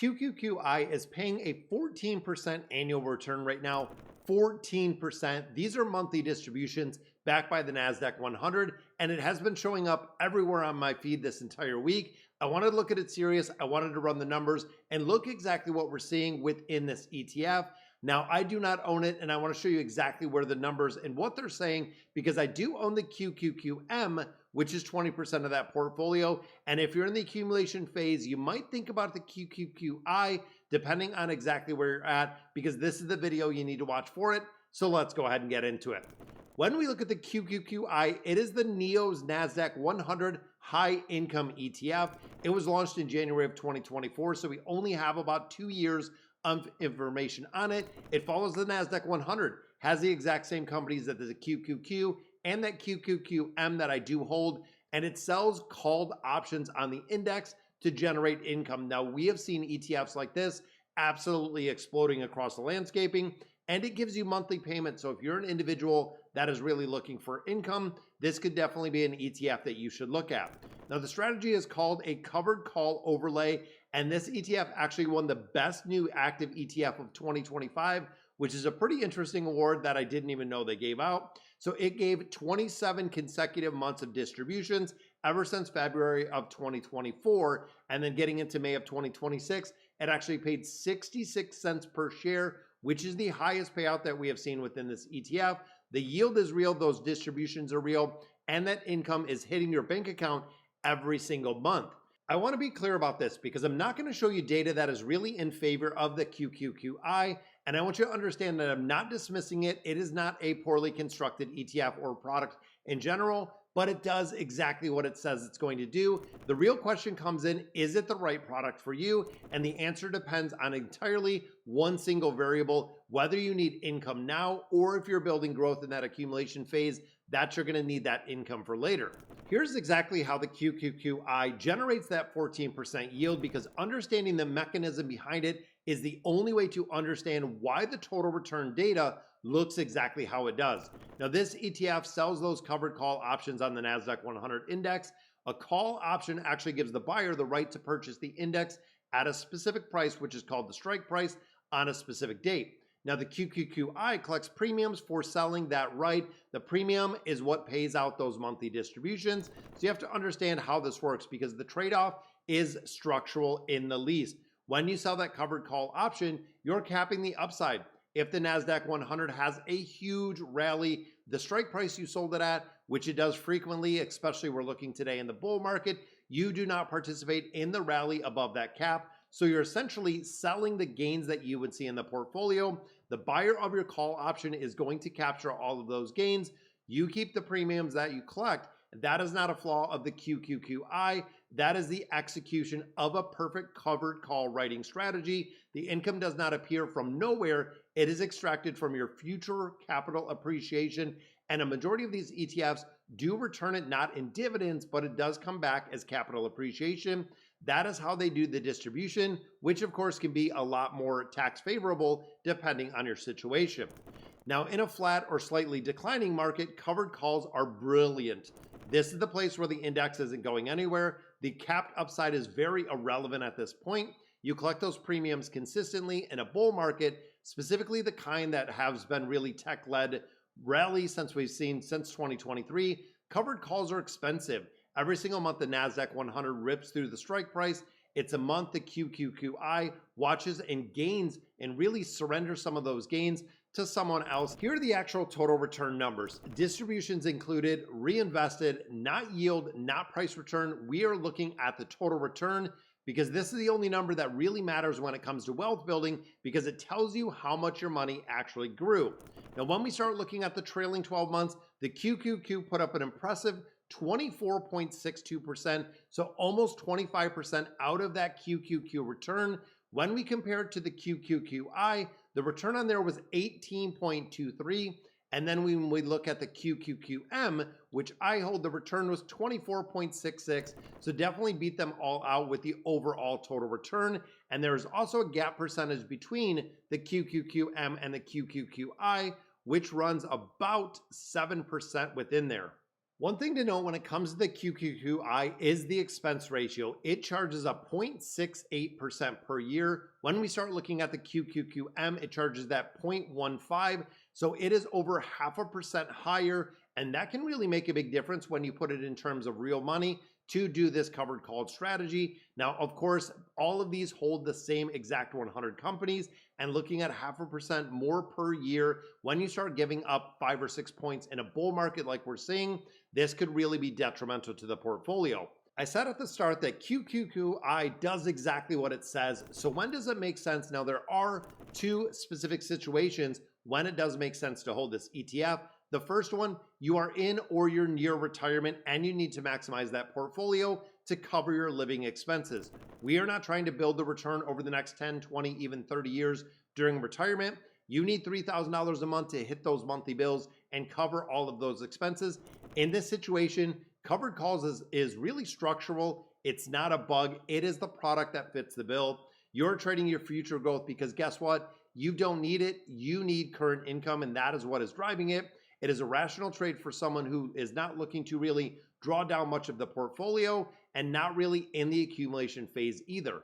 QQQI is paying a 14% annual return right now. 14%. These are monthly distributions backed by the NASDAQ 100, and it has been showing up everywhere on my feed this entire week. I wanted to look at it serious. I wanted to run the numbers and look exactly what we're seeing within this ETF. Now, I do not own it, and I want to show you exactly where the numbers and what they're saying, because I do own the QQQM, which is 20% of that portfolio. And if you're in the accumulation phase, you might think about the QQQI, depending on exactly where you're at, because this is the video you need to watch for it. So let's go ahead and get into it. When we look at the QQQI, it is the NEO's NASDAQ 100 High Income ETF. It was launched in January of 2024, so we only have about 2 years of information on it. It follows the NASDAQ 100, has the exact same companies that the QQQ and that QQQM that I do hold, and it sells called options on the index to generate income. Now, we have seen ETFs like this absolutely exploding across the landscaping, and it gives you monthly payments. So if you're an individual that is really looking for income, this could definitely be an ETF that you should look at. Now, the strategy is called a covered call overlay, and this ETF actually won the best new active ETF of 2025, which is a pretty interesting award that I didn't even know they gave out. So it gave 27 consecutive months of distributions ever since February of 2024, and then getting into May of 2026, it actually paid 66 cents per share, which is the highest payout that we have seen within this ETF. The yield is real, those distributions are real, and that income is hitting your bank account every single month. I want to be clear about this because I'm not going to show you data that is really in favor of the QQQI, and I want you to understand that I'm not dismissing it. It is not a poorly constructed ETF or product in general, but it does exactly what it says it's going to do. The real question comes in, is it the right product for you? And the answer depends on entirely one single variable, whether you need income now or if you're building growth in that accumulation phase, that you're gonna need that income for later. Here's exactly how the QQQI generates that 14% yield, because understanding the mechanism behind it is the only way to understand why the total return data looks exactly how it does. Now, this ETF sells those covered call options on the NASDAQ 100 index. A call option actually gives the buyer the right to purchase the index at a specific price, which is called the strike price, on a specific date. Now, the QQQI collects premiums for selling that right. The premium is what pays out those monthly distributions. So you have to understand how this works, because the trade-off is structural in the lease. When you sell that covered call option, you're capping the upside. If the NASDAQ 100 has a huge rally, the strike price you sold it at, which it does frequently, especially we're looking today in the bull market, you do not participate in the rally above that cap. So you're essentially selling the gains that you would see in the portfolio. The buyer of your call option is going to capture all of those gains. You keep the premiums that you collect. That is not a flaw of the QQQI. That is the execution of a perfect covered call writing strategy. The income does not appear from nowhere. It is extracted from your future capital appreciation. And a majority of these ETFs do return it not in dividends, but it does come back as capital appreciation. That is how they do the distribution, which of course can be a lot more tax favorable depending on your situation. Now, in a flat or slightly declining market, covered calls are brilliant. This is the place where the index isn't going anywhere. The capped upside is very irrelevant at this point. You collect those premiums consistently in a bull market, specifically the kind that has been really tech-led rally since we've seen since 2023. Covered calls are expensive. Every single month, the NASDAQ 100 rips through the strike price. It's a month the QQQI watches and gains and really surrenders some of those gains to someone else. Here are the actual total return numbers. Distributions included, reinvested, not yield, not price return. We are looking at the total return, because this is the only number that really matters when it comes to wealth building, because it tells you how much your money actually grew. Now, when we start looking at the trailing 12 months, the QQQ put up an impressive 24.62%, so almost 25% out of that QQQ return. When we compare it to the QQQI, the return on there was 18.23. And then when we look at the QQQM, which I hold, the return was 24.66. So definitely beat them all out with the overall total return. And there's also a gap percentage between the QQQM and the QQQI, which runs about 7% within there. One thing to note when it comes to the QQQI is the expense ratio. It charges a 0.68% per year. When we start looking at the QQQM, it charges that 0.15. So it is over 0.5% higher. And that can really make a big difference when you put it in terms of real money to do this covered call strategy. Now, of course, all of these hold the same exact 100 companies, and looking at 0.5% more per year, when you start giving up 5 or 6 points in a bull market like we're seeing, this could really be detrimental to the portfolio. I said at the start that QQQI does exactly what it says. So when does it make sense? Now, there are two specific situations when it does make sense to hold this ETF. The first one, you are in or you're near retirement and you need to maximize that portfolio to cover your living expenses. We are not trying to build the return over the next 10, 20, even 30 years during retirement. You need $3,000 a month to hit those monthly bills and cover all of those expenses. In this situation, covered calls is really structural. It's not a bug. It is the product that fits the bill. You're trading your future growth because guess what? You don't need it. You need current income, and that is what is driving it. It is a rational trade for someone who is not looking to really draw down much of the portfolio and not really in the accumulation phase either.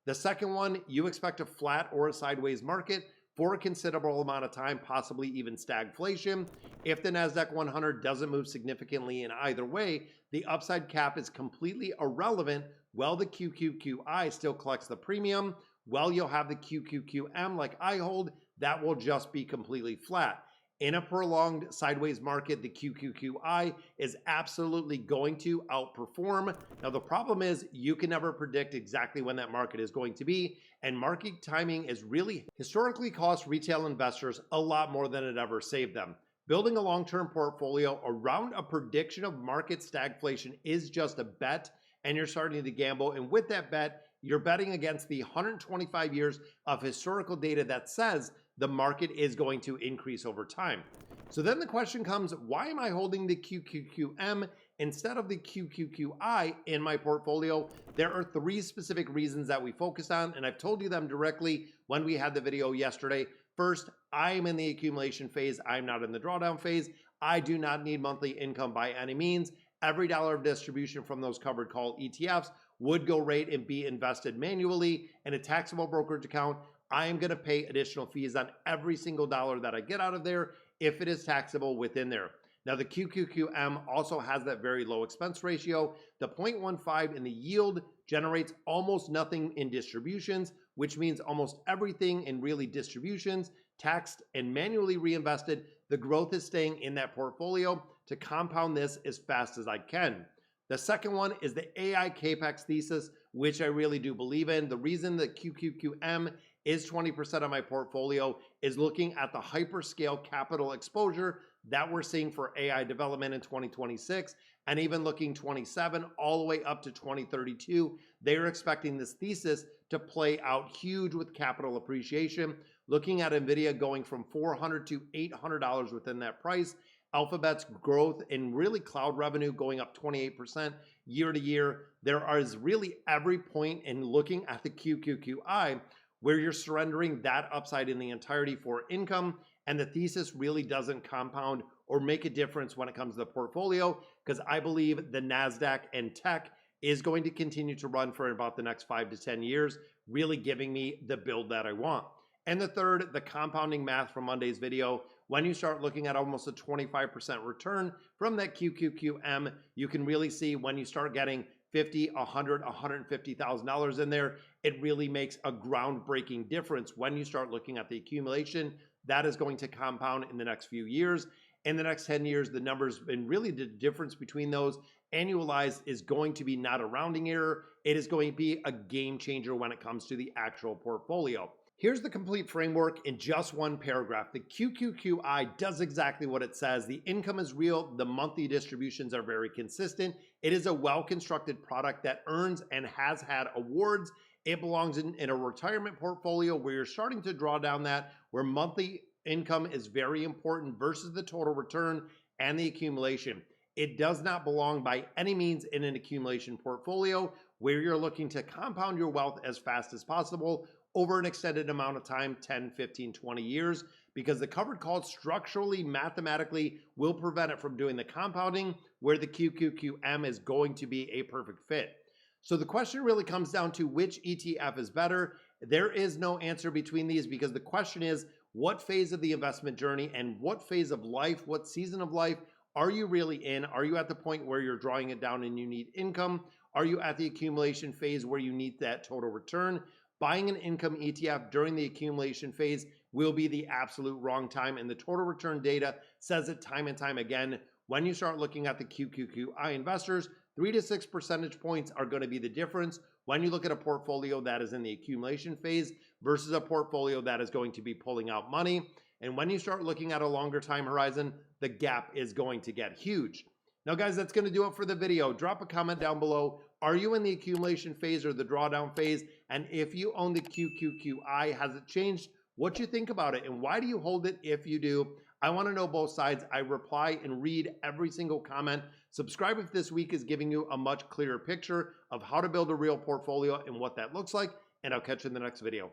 The second one, you expect a flat or a sideways market for a considerable amount of time, possibly even stagflation. If the NASDAQ 100 doesn't move significantly in either way, the upside cap is completely irrelevant. Well, the QQQI still collects the premium. Well, you'll have the QQQM like I hold, that will just be completely flat. In a prolonged sideways market, the QQQI is absolutely going to outperform. Now, the problem is you can never predict exactly when that market is going to be, and market timing is really historically cost retail investors a lot more than it ever saved them. Building a long-term portfolio around a prediction of market stagflation is just a bet, and you're starting to gamble. And with that bet, you're betting against the 125 years of historical data that says the market is going to increase over time. So then the question comes, why am I holding the QQQM instead of the QQQI in my portfolio? There are three specific reasons that we focus on, and I've told you them directly when we had the video yesterday. First, I'm in the accumulation phase. I'm not in the drawdown phase. I do not need monthly income by any means. Every dollar of distribution from those covered call ETFs would go right and be invested manually in a taxable brokerage account. I am going to pay additional fees on every single dollar that I get out of there if it is taxable within there. Now, the QQQM also has that very low expense ratio. The 0.15 in the yield generates almost nothing in distributions, which means almost everything in really distributions, taxed and manually reinvested. The growth is staying in that portfolio to compound this as fast as I can. The second one is the AI CAPEX thesis, which I really do believe in. The reason that QQQM is 20% of my portfolio is looking at the hyperscale capital exposure that we're seeing for AI development in 2026, and even looking 27 all the way up to 2032. They're expecting this thesis to play out huge with capital appreciation. Looking at NVIDIA going from $400 to $800 within that price. Alphabet's growth in really cloud revenue going up 28% year to year. There is really every point in looking at the QQQI where you're surrendering that upside in the entirety for income, and the thesis really doesn't compound or make a difference when it comes to the portfolio, because I believe the NASDAQ and tech is going to continue to run for about the next 5 to 10 years, really giving me the build that I want. And the third, the compounding math from Monday's video. When you start looking at almost a 25% return from that QQQM, you can really see when you start getting $50, $100, $150,000 in there, it really makes a groundbreaking difference when you start looking at the accumulation. That is going to compound in the next few years. In the next 10 years, the numbers and really the difference between those annualized is going to be not a rounding error. It is going to be a game changer when it comes to the actual portfolio. Here's the complete framework in just one paragraph. The QQQI does exactly what it says. The income is real. The monthly distributions are very consistent. It is a well-constructed product that earns and has had awards. It belongs in a retirement portfolio where you're starting to draw down that, where monthly income is very important versus the total return and the accumulation. It does not belong by any means in an accumulation portfolio where you're looking to compound your wealth as fast as possible, over an extended amount of time, 10, 15, 20 years, because the covered call structurally, mathematically will prevent it from doing the compounding where the QQQM is going to be a perfect fit. So the question really comes down to which ETF is better. There is no answer between these because the question is, what phase of the investment journey and what phase of life, what season of life are you really in? Are you at the point where you're drawing it down and you need income? Are you at the accumulation phase where you need that total return? Buying an income ETF during the accumulation phase will be the absolute wrong time, and the total return data says it time and time again. When you start looking at the QQQI investors, 3 to 6 percentage points are going to be the difference when you look at a portfolio that is in the accumulation phase versus a portfolio that is going to be pulling out money. And when you start looking at a longer time horizon, the gap is going to get huge. Now, guys, that's going to do it for the video. Drop a comment down below. Are you in the accumulation phase or the drawdown phase? And if you own the QQQI, has it changed what you think about it? And why do you hold it if you do? I want to know both sides. I reply and read every single comment. Subscribe if this week is giving you a much clearer picture of how to build a real portfolio and what that looks like. And I'll catch you in the next video.